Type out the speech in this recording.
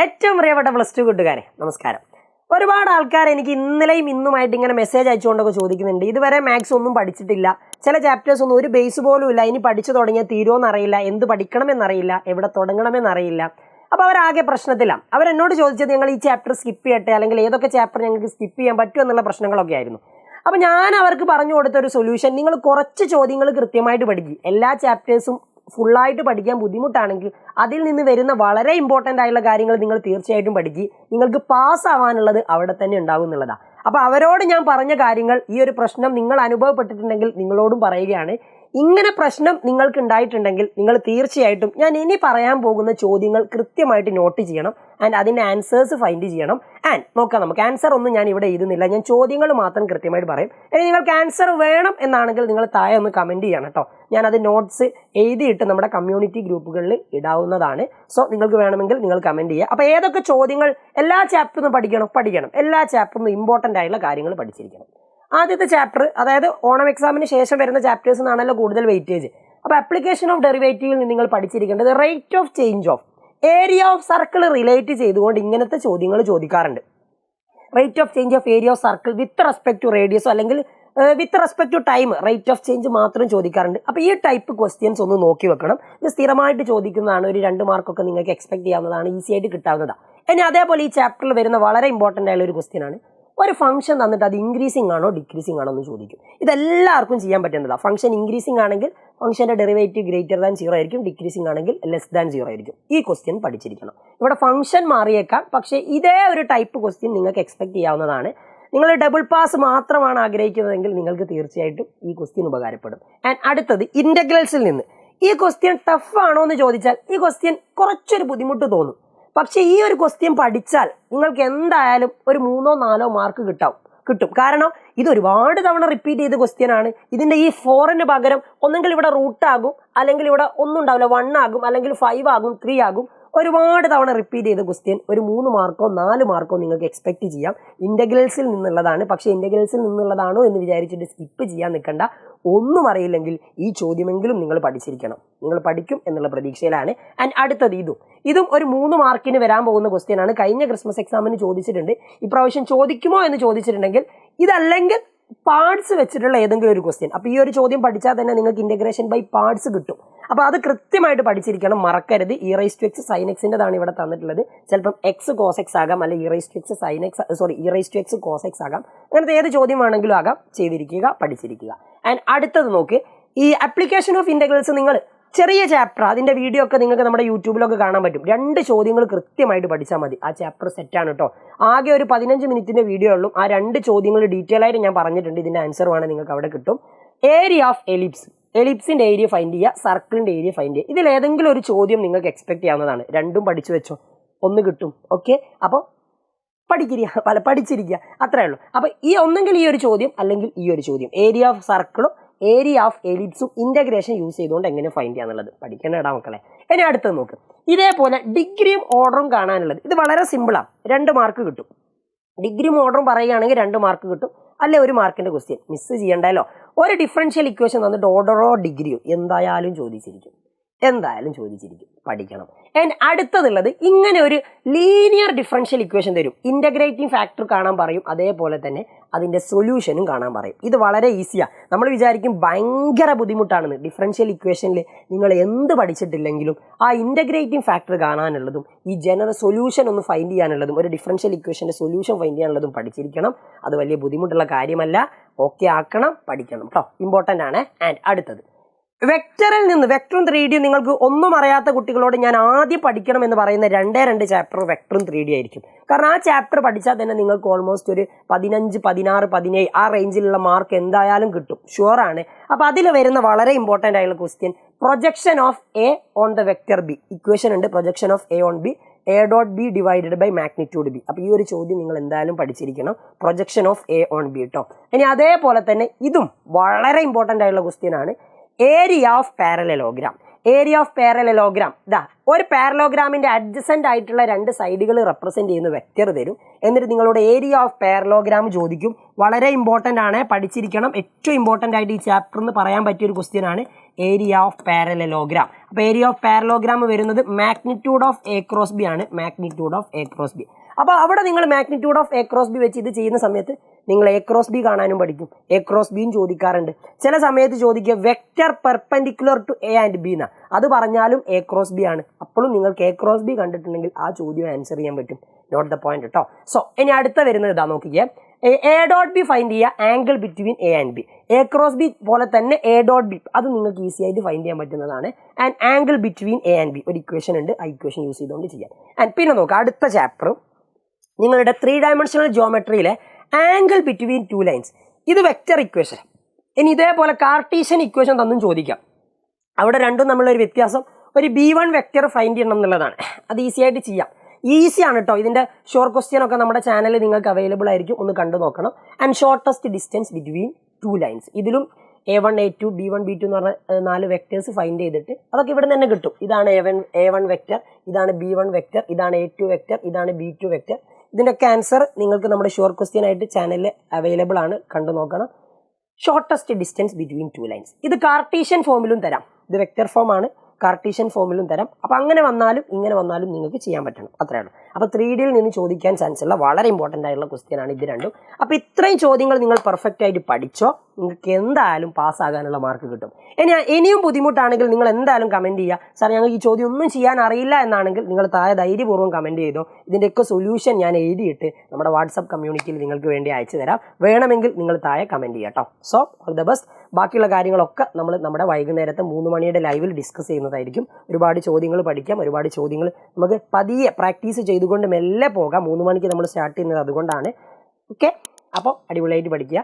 ഏറ്റവും പ്രിയപ്പെട്ട plus two കൂട്ടുകാരെ നമസ്കാരം. ഒരുപാട് ആൾക്കാർ എനിക്ക് ഇന്നലെയും ഇന്നുമായിട്ട് ഇങ്ങനെ മെസ്സേജ് അയച്ചുകൊണ്ടൊക്കെ ചോദിക്കുന്നുണ്ട്. ഇതുവരെ മാത്സ് ഒന്നും പഠിച്ചിട്ടില്ല, ചില ചാപ്റ്റേഴ്സ് ഒന്നും ഒരു ബേസ് പോലും ഇല്ല, ഇനി പഠിച്ചു തുടങ്ങിയാൽ തീരുമെന്നറിയില്ല, എന്ത് പഠിക്കണമെന്നറിയില്ല, എവിടെ തുടങ്ങണമെന്നറിയില്ല. അപ്പോൾ അവരാകെ പ്രശ്നത്തിലാണ്. അവരെന്നോട് ചോദിച്ചത് ഞങ്ങൾ ഈ ചാപ്റ്റർ സ്കിപ്പ് ചെയ്യട്ടെ, അല്ലെങ്കിൽ ഏതൊക്കെ ചാപ്റ്റർ ഞങ്ങൾക്ക് സ്കിപ്പ് ചെയ്യാൻ പറ്റും എന്നുള്ള പ്രശ്നങ്ങളൊക്കെ ആയിരുന്നു. അപ്പോൾ ഞാൻ അവർക്ക് പറഞ്ഞു കൊടുത്തൊരു സൊല്യൂഷൻ, നിങ്ങൾ കുറച്ച് ചോദ്യങ്ങൾ കൃത്യമായിട്ട് പഠിക്കും. എല്ലാ ചാപ്റ്റേഴ്സും ഫുള്ളായിട്ട് പഠിക്കാൻ ബുദ്ധിമുട്ടാണെങ്കിൽ അതിൽ നിന്ന് വരുന്ന വളരെ ഇമ്പോർട്ടൻ്റ് ആയിട്ടുള്ള കാര്യങ്ങൾ നിങ്ങൾ തീർച്ചയായിട്ടും പഠിക്കുക. നിങ്ങൾക്ക് പാസ്സാവാനുള്ളത് അവിടെ തന്നെ ഉണ്ടാവും എന്നുള്ളതാണ്. അപ്പോൾ അവരോട് ഞാൻ പറഞ്ഞ കാര്യങ്ങൾ, ഈ ഒരു പ്രശ്നം നിങ്ങൾ അനുഭവപ്പെട്ടിട്ടുണ്ടെങ്കിൽ നിങ്ങളോടും പറയുകയാണ്. ഇങ്ങനെ പ്രശ്നം നിങ്ങൾക്ക് ഉണ്ടായിട്ടുണ്ടെങ്കിൽ നിങ്ങൾ തീർച്ചയായിട്ടും ഞാൻ ഇനി പറയാൻ പോകുന്ന ചോദ്യങ്ങൾ കൃത്യമായിട്ട് നോട്ട് ചെയ്യണം ആൻഡ് അതിൻ്റെ ആൻസേഴ്സ് ഫൈൻഡ് ചെയ്യണം. ആൻഡ് നോക്കാം, നമുക്ക് ആൻസർ ഒന്നും ഞാൻ ഇവിടെ എഴുതുന്നില്ല, ഞാൻ ചോദ്യങ്ങൾ മാത്രം കൃത്യമായിട്ട് പറയും. ഇനി നിങ്ങൾക്ക് ആൻസർ വേണം എന്നാണെങ്കിൽ നിങ്ങൾ താഴെ ഒന്ന് കമൻറ്റ് ചെയ്യണം കേട്ടോ. ഞാനത് നോട്ട്സ് എഴുതിയിട്ട് നമ്മുടെ കമ്മ്യൂണിറ്റി ഗ്രൂപ്പുകളിൽ ഇടാവുന്നതാണ്. സോ നിങ്ങൾക്ക് വേണമെങ്കിൽ നിങ്ങൾ കമൻറ്റ് ചെയ്യുക. അപ്പോൾ ഏതൊക്കെ ചോദ്യങ്ങൾ, എല്ലാ ചാപ്റ്ററും പഠിക്കണം, എല്ലാ ചാപ്റ്ററും ഇമ്പോർട്ടൻ്റ് ആയിട്ടുള്ള കാര്യങ്ങൾ പഠിച്ചിരിക്കണം. ആദ്യത്തെ ചാപ്റ്റർ, അതായത് ഓണം എക്സാമിന് ശേഷം വരുന്ന ചാപ്റ്റേഴ്സ് എന്നാണല്ലോ കൂടുതൽ വെയിറ്റേജ്. അപ്പോൾ ആപ്ലിക്കേഷൻ ഓഫ് ഡെറിവേറ്റീവിൽ നിന്ന് നിങ്ങൾ പഠിച്ചിരിക്കേണ്ടത് rate of change of area of circle relate ചെയ്തുകൊണ്ട് ഇങ്ങനത്തെ ചോദ്യങ്ങൾ ചോദിക്കാറുണ്ട്. Rate of change of area of circle with respect to റേഡിയസോ അല്ലെങ്കിൽ with respect to time, rate of change മാത്രം ചോദിക്കാറുണ്ട്. അപ്പോൾ ഈ ടൈപ്പ് ക്വസ്റ്റ്യൻസ് ഒന്ന് നോക്കി വെക്കണം. ഇത് സ്ഥിരമായിട്ട് ചോദിക്കുന്നതാണ്. ഒരു 2 മാർക്കൊക്കെ നിങ്ങൾക്ക് എക്സ്പെക്ട് ചെയ്യാവുന്നതാണ്, ഈസി ആയിട്ട് കിട്ടാവുന്നതാണ്. ഇനി അതേപോലെ ഈ ചാപ്റ്ററിൽ വരുന്ന വളരെ ഇമ്പോർട്ടൻ്റ് ആയുള്ള ഒരു ക്വസ്റ്റ്യൻ ആണ്, ഒരു ഫംഗ്ഷൻ തന്നിട്ട് അത് ഇൻക്രീസിംഗ് ആണോ ഡിക്രീസിംഗ് ആണോ എന്ന് ചോദിക്കും. ഇതെല്ലാവർക്കും ചെയ്യാൻ പറ്റുന്നതാണ്. ഫംഗ്ഷൻ ഇൻക്രീസിംഗ് ആണെങ്കിൽ ഫംഗ്ഷൻ്റെ ഡെറിവേറ്റീവ് ഗ്രേറ്റർ ദാൻ 0 ആയിരിക്കും, ഡിക്രീസിംഗ് ആണെങ്കിൽ ലെസ് ദാൻ 0 ആയിരിക്കും. ഈ ക്വസ്റ്റ്യൻ പഠിച്ചിരിക്കണം. ഇവിടെ ഫംഗ്ഷൻ മാറിയേക്കാം, പക്ഷേ ഇതേ ഒരു ടൈപ്പ് ക്വസ്റ്റ്യൻ നിങ്ങൾക്ക് എക്സ്പെക്ട് ചെയ്യാവുന്നതാണ്. നിങ്ങൾ ഡബിൾ പാസ് മാത്രമാണ് ആഗ്രഹിക്കുന്നതെങ്കിൽ നിങ്ങൾക്ക് തീർച്ചയായിട്ടും ഈ ക്വസ്റ്റ്യൻ ഉപകാരപ്പെടും. ആൻഡ് അടുത്തത് ഇൻ്റഗ്രൽസിൽ നിന്ന്. ഈ ക്വസ്റ്റ്യൻ ടഫ് ആണോ എന്ന് ചോദിച്ചാൽ ഈ ക്വസ്റ്റ്യൻ കുറച്ചൊരു ബുദ്ധിമുട്ട് തോന്നും. പക്ഷേ ഈ ഒരു ക്വസ്റ്റ്യൻ പഠിച്ചാൽ നിങ്ങൾക്ക് എന്തായാലും ഒരു 3-4 മാർക്ക് കിട്ടും. കാരണം ഇത് ഒരുപാട് തവണ റിപ്പീറ്റ് ചെയ്ത ക്വസ്റ്റ്യൻ ആണ്. ഇതിൻ്റെ ഈ 4ന് പകരം ഒന്നെങ്കിൽ ഇവിടെ റൂട്ട് ആകും, അല്ലെങ്കിൽ ഇവിടെ ഒന്നും ഉണ്ടാവില്ല, 1 ആകും, അല്ലെങ്കിൽ 5 ആകും, 3 ആകും. ഒരുപാട് തവണ റിപ്പീറ്റ് ചെയ്ത ക്വസ്റ്റ്യൻ ഒരു 3 മാർക്കോ 4 മാർക്കോ നിങ്ങൾക്ക് എക്സ്പെക്ട് ചെയ്യാം. ഇൻ്റഗ്രൽസിൽ നിന്നുള്ളതാണ്. പക്ഷേ ഇൻ്റഗ്രൽസിൽ നിന്നുള്ളതാണോ എന്ന് വിചാരിച്ചിട്ട് സ്കിപ്പ് ചെയ്യാൻ നിൽക്കണ്ട. ഒന്നും അറിയില്ലെങ്കിൽ ഈ ചോദ്യമെങ്കിലും നിങ്ങൾ പഠിച്ചിരിക്കണം. നിങ്ങൾ പഠിക്കും എന്നുള്ള പ്രതീക്ഷയിലാണ്. ആൻഡ് അടുത്തത് ഇതും ഒരു 3 മാർക്കിന് വരാൻ പോകുന്ന ക്വസ്റ്റ്യൻ ആണ്. കഴിഞ്ഞ ക്രിസ്മസ് എക്സാമിന് ചോദിച്ചിട്ടുണ്ട്, ഇപ്രാവശ്യം ചോദിക്കുമോ എന്ന് ചോദിച്ചിട്ടുണ്ടെങ്കിൽ ഇതല്ലെങ്കിൽ പാർട്സ് വെച്ചിട്ടുള്ള ഏതെങ്കിലും ഒരു ക്വസ്റ്റ്യൻ. അപ്പോൾ ഈ ഒരു ചോദ്യം പഠിച്ചാൽ തന്നെ നിങ്ങൾക്ക് ഇൻ്റഗ്രേഷൻ ബൈ പാർട്സ് കിട്ടും. അപ്പോൾ അത് കൃത്യമായിട്ട് പഠിച്ചിരിക്കണം, മറക്കരുത്. e⁻x sin x ഇവിടെ തന്നിട്ടുള്ളത്. ചിലപ്പം x cos x ആകാം, അല്ലെങ്കിൽ e⁻x sin x e⁻x cos x ആകാം. അങ്ങനത്തെ ഏത് ചോദ്യം വേണമെങ്കിലും ആകാം. ചെയ്തിരിക്കുക, പഠിച്ചിരിക്കുക. ആൻഡ് അടുത്തത് നോക്ക്, ഈ ആപ്ലിക്കേഷൻ ഓഫ് ഇൻ്റഗ്രൽസ് നിങ്ങൾ ചെറിയ ചാപ്റ്റർ, അതിൻ്റെ വീഡിയോ ഒക്കെ നിങ്ങൾക്ക് നമ്മുടെ യൂട്യൂബിലൊക്കെ കാണാൻ പറ്റും. 2 ചോദ്യങ്ങൾ കൃത്യമായിട്ട് പഠിച്ചാൽ മതി. ആ ചാപ്റ്റർ സെറ്റാണ് കേട്ടോ. ആകെ ഒരു 15 മിനിറ്റിൻ്റെ വീഡിയോ ഉള്ളൂ. ആ 2 ചോദ്യങ്ങൾ ഡീറ്റെയിൽ ആയിട്ട് ഞാൻ പറഞ്ഞിട്ടുണ്ട്. ഇതിൻ്റെ ആൻസർ വേണമെങ്കിൽ നിങ്ങൾക്ക് അവിടെ കിട്ടും. ഏരിയ ഓഫ് എലിപ്സിൻ്റെ ഏരിയ ഫൈൻഡ് ചെയ്യുക, സർക്കിളിൻ്റെ ഏരിയ ഫൈൻഡ് ചെയ്യുക. ഇതിൽ ഏതെങ്കിലും ഒരു ചോദ്യം നിങ്ങൾക്ക് എക്സ്പെക്ട് ചെയ്യാവുന്നതാണ്. 2ഉം പഠിച്ചു വെച്ചോ, 1 കിട്ടും. ഓക്കെ, അപ്പോൾ പഠിച്ചിരിക്കുക, അത്രേ ഉള്ളൂ. അപ്പോൾ ഒന്നെങ്കിൽ ഈ ഒരു ചോദ്യം അല്ലെങ്കിൽ ഈ ഒരു ചോദ്യം, ഏരിയ ഓഫ് സർക്കിളും ഏരിയ ഓഫ് എലിപ്സും ഇൻ്റഗ്രേഷൻ യൂസ് ചെയ്തുകൊണ്ട് എങ്ങനെ ഫൈൻഡ് ചെയ്യാന്നുള്ളത് പഠിക്കേണ്ടടാ മക്കളെ. ഇനി അടുത്തത് നോക്ക്, ഇതേപോലെ ഡിഗ്രിയും ഓർഡറും കാണാനുള്ളത്. ഇത് വളരെ സിമ്പിളാണ്, 2 മാർക്ക് കിട്ടും. ഡിഗ്രിയും ഓർഡറും പറയുകയാണെങ്കിൽ 2 മാർക്ക് കിട്ടും, അല്ലെ 1 മാർക്കിൻ്റെ ക്വസ്റ്റ്യൻ. മിസ് ചെയ്യണ്ടല്ലോ. ഒരു ഡിഫറൻഷ്യൽ ഇക്വേഷൻ തന്നിട്ട് ഓർഡറോ ഡിഗ്രിയോ എന്തായാലും ചോദിച്ചിരിക്കും, പഠിക്കണം. ആൻഡ് അടുത്തതുള്ളത്, ഇങ്ങനെ ഒരു ലീനിയർ ഡിഫറൻഷ്യൽ ഇക്വേഷൻ തരും. ഇൻ്റഗ്രേറ്റിംഗ് ഫാക്ടർ കാണാൻ പറയും, അതേപോലെ തന്നെ അതിൻ്റെ സൊല്യൂഷനും കാണാൻ പറയും. ഇത് വളരെ ഈസിയാണ്. നമ്മൾ വിചാരിക്കും ഭയങ്കര ബുദ്ധിമുട്ടാണെന്ന്. ഡിഫറൻഷ്യൽ ഇക്വേഷനിൽ നിങ്ങൾ എന്ത് പഠിച്ചിട്ടില്ലെങ്കിലും ആ ഇൻ്റഗ്രേറ്റിംഗ് ഫാക്ടർ കാണാനുള്ളതും ഈ ജനറൽ സൊല്യൂഷൻ ഒന്ന് ഫൈൻഡ് ചെയ്യാനുള്ളതും ഒരു ഡിഫറൻഷ്യൽ ഇക്വേഷൻ്റെ സൊല്യൂഷൻ ഫൈൻഡ് ചെയ്യാനുള്ളതും പഠിച്ചിരിക്കണം. അത് വലിയ ബുദ്ധിമുട്ടുള്ള കാര്യമല്ല. ഓക്കെ ആക്കണം, പഠിക്കണം കേട്ടോ, ഇമ്പോർട്ടൻ്റ് ആണ്. ആൻഡ് അടുത്തത് വെക്ടറിൽ നിന്ന്, വെക്ടറും 3D നിങ്ങൾക്ക് ഒന്നും അറിയാത്ത കുട്ടികളോട് ഞാൻ ആദ്യം പഠിക്കണം എന്ന് പറയുന്ന 2 ചാപ്റ്റർ വെക്ടറും 3D ആയിരിക്കും. കാരണം ആ ചാപ്റ്റർ പഠിച്ചാൽ തന്നെ നിങ്ങൾക്ക് ഓൾമോസ്റ്റ് ഒരു 15, 16, 17 ആ റേഞ്ചിലുള്ള മാർക്ക് എന്തായാലും കിട്ടും, ഷുവറാണ്. അപ്പോൾ അതിൽ വരുന്ന വളരെ ഇമ്പോർട്ടൻ്റ് ആയുള്ള question, projection of A on the vector B. Equation ഉണ്ട്, projection of A on B, a.b divided by magnitude B. അപ്പോൾ ഈ ഒരു ചോദ്യം നിങ്ങൾ എന്തായാലും പഠിച്ചിരിക്കണം, projection of A on B കേട്ടോ. ഇനി അതേപോലെ തന്നെ ഇതും വളരെ ഇമ്പോർട്ടൻ്റ് ആയുള്ള ക്വസ്റ്റ്യൻ ആണ്, ഏരിയ ഓഫ് പാരലലോഗ്രാം. ഇതാ ഒരു പാരലോഗ്രാമിൻ്റെ അഡ്ജസൻ്റ് ആയിട്ടുള്ള 2 സൈഡുകൾ റെപ്രസെൻറ്റ് ചെയ്യുന്ന വെക്റ്റർ തരും. എന്നിട്ട് നിങ്ങളോട് ഏരിയ ഓഫ് പാരലോഗ്രാം ചോദിക്കും. വളരെ ഇമ്പോർട്ടൻ്റ് ആണ്, പഠിച്ചിരിക്കണം. ഏറ്റവും ഇമ്പോർട്ടൻ്റ് ആയിട്ട് ഈ ചാപ്റ്റർ എന്ന് പറയാൻ പറ്റിയൊരു ക്വസ്റ്റ്യൻ ആണ് ഏരിയ ഓഫ് പാരലലോഗ്രാം. അപ്പോൾ ഏരിയ ഓഫ് പാരലോഗ്രാം വരുന്നത് magnitude of A cross B ആണ്, magnitude of A cross B. അപ്പോൾ അവിടെ നിങ്ങൾ magnitude of A cross B വെച്ച് ഇത് ചെയ്യുന്ന സമയത്ത് നിങ്ങൾ എ ക്രോസ് ബി കാണാനും പഠിക്കും. എ ക്രോസ് ബിയും ചോദിക്കാറുണ്ട്. ചില സമയത്ത് ചോദിക്കുക vector perpendicular to A and B എന്നാണ്. അത് പറഞ്ഞാലും എ ക്രോസ് ബി ആണ്. അപ്പോഴും നിങ്ങൾക്ക് എ ക്രോസ് ബി കണ്ടിട്ടുണ്ടെങ്കിൽ ആ ചോദ്യം ആൻസർ ചെയ്യാൻ പറ്റും. നോട്ട് ദ പോയിന്റ് കേട്ടോ. സോ ഇനി അടുത്ത വരുന്നത് ഇതാ നോക്കിക്കേ. എ ഡോട്ട് ബി ഫൈൻഡ് ചെയ്യുക angle between A and B. A cross B പോലെ തന്നെ എ ഡോട്ട് ബി അത് നിങ്ങൾക്ക് ഈസി ആയിട്ട് ഫൈൻഡ് ചെയ്യാൻ പറ്റുന്നതാണ്. And angle between A and B ഒരു ഇക്വേഷൻ ഉണ്ട്, ആ ഇക്വേഷൻ യൂസ് ചെയ്തുകൊണ്ട് ചെയ്യാം. ആൻഡ് പിന്നെ നോക്കുക അടുത്ത ചാപ്റ്റർ നിങ്ങളുടെ 3 ഡയമെൻഷണൽ ജിയോമെട്രിയിലെ ആംഗിൾ ബിറ്റ്വീൻ 2 ലൈൻസ്. ഇത് വെക്റ്റർ ഇക്വേഷൻ. ഇനി ഇതേപോലെ കാർട്ടീഷ്യൻ ഇക്വേഷൻ തന്നും ചോദിക്കാം. അവിടെ രണ്ടും തമ്മിലൊരു വ്യത്യാസം ഒരു B1 വെക്റ്റർ ഫൈൻഡ് ചെയ്യണം എന്നുള്ളതാണ്. അത് ഈസി ആയിട്ട് ചെയ്യാം. ഈസിയാണ് കേട്ടോ. ഇതിൻ്റെ ഷോർട്ട് ക്വസ്റ്റ്യൻ ഒക്കെ നമ്മുടെ ചാനലിൽ നിങ്ങൾക്ക് അവൈലബിൾ ആയിരിക്കും, ഒന്ന് കണ്ടു നോക്കണം. And shortest distance between 2 lines. ഇതിലും A1 A2 B1 B2 എന്ന് പറഞ്ഞ 4 വെക്ടേഴ്സ് ഫൈൻഡ് ചെയ്തിട്ട് അതൊക്കെ ഇവിടെ തന്നെ കിട്ടും. ഇതാണ് A1 വെക്റ്റർ, ഇതാണ് B1 വെക്റ്റർ, ഇതാണ് A2 വെക്റ്റർ, ഇതാണ് B2 വെക്റ്റർ. ഇതിൻ്റെയൊക്കെ ആൻസർ നിങ്ങൾക്ക് നമ്മുടെ ഷോർട്ട് ക്വസ്റ്റ്യൻ ആയിട്ട് ചാനലിൽ അവൈലബിൾ ആണ്, കണ്ടു നോക്കണം. Shortest distance between 2 lines. ഇത് കാർട്ടീഷ്യൻ ഫോമിലും തരാം. ഇത് വെക്റ്റർ ഫോം ആണ്, കാർട്ടീഷ്യൻ ഫോമിലും തരാം. അപ്പോൾ അങ്ങനെ വന്നാലും ഇങ്ങനെ വന്നാലും നിങ്ങൾക്ക് ചെയ്യാൻ പറ്റണം, അത്രയേ ഉള്ളൂ. അപ്പോൾ 3Dയിൽ നിന്ന് ചോദിക്കാൻ ചാൻസ് ഉള്ള വളരെ ഇമ്പോർട്ടൻ്റ് ആയിട്ടുള്ള ക്വസ്റ്റ്യൻ ആണ് ഇത് രണ്ടും. അപ്പോൾ ഇത്രയും ചോദ്യങ്ങൾ നിങ്ങൾ പെർഫെക്റ്റ് ആയിട്ട് പഠിച്ചോ, നിങ്ങൾക്ക് എന്തായാലും പാസ്സാകാനുള്ള മാർക്ക് കിട്ടും. ഇനിയും ബുദ്ധിമുട്ടാണെങ്കിൽ നിങ്ങൾ എന്തായാലും കമൻറ്റ് ചെയ്യുക. സാർ ഞങ്ങൾക്ക് ഈ ചോദ്യം ഒന്നും ചെയ്യാൻ അറിയില്ല എന്നാണെങ്കിൽ നിങ്ങൾ താഴെ ധൈര്യപൂർവ്വം കമൻറ്റ് ചെയ്തോ. ഇതിൻ്റെയൊക്കെ സൊല്യൂഷൻ ഞാൻ എഴുതിയിട്ട് നമ്മുടെ വാട്സപ്പ് കമ്മ്യൂണിറ്റിയിൽ നിങ്ങൾക്ക് വേണ്ടി അയച്ചു തരാം. വേണമെങ്കിൽ നിങ്ങൾ താഴെ കമൻറ്റ് ചെയ്യാം കേട്ടോ. So all the best. ബാക്കിയുള്ള കാര്യങ്ങളൊക്കെ നമ്മൾ നമ്മുടെ വൈകുന്നേരത്തെ 3 മണിയുടെ ലൈവിൽ ഡിസ്കസ് ചെയ്യുന്നതായിരിക്കും. ഒരുപാട് ചോദ്യങ്ങൾ പഠിക്കാം, ഒരുപാട് ചോദ്യങ്ങൾ നമുക്ക് പതിയെ പ്രാക്ടീസ് ചെയ്തുകൊണ്ട് മെല്ലെ പോകാം. 3 മണിക്ക് നമ്മൾ സ്റ്റാർട്ട് ചെയ്യുന്നത് അതുകൊണ്ടാണ്. ഓക്കെ, അപ്പോൾ അടിപൊളിയായിട്ട് പഠിക്കുക.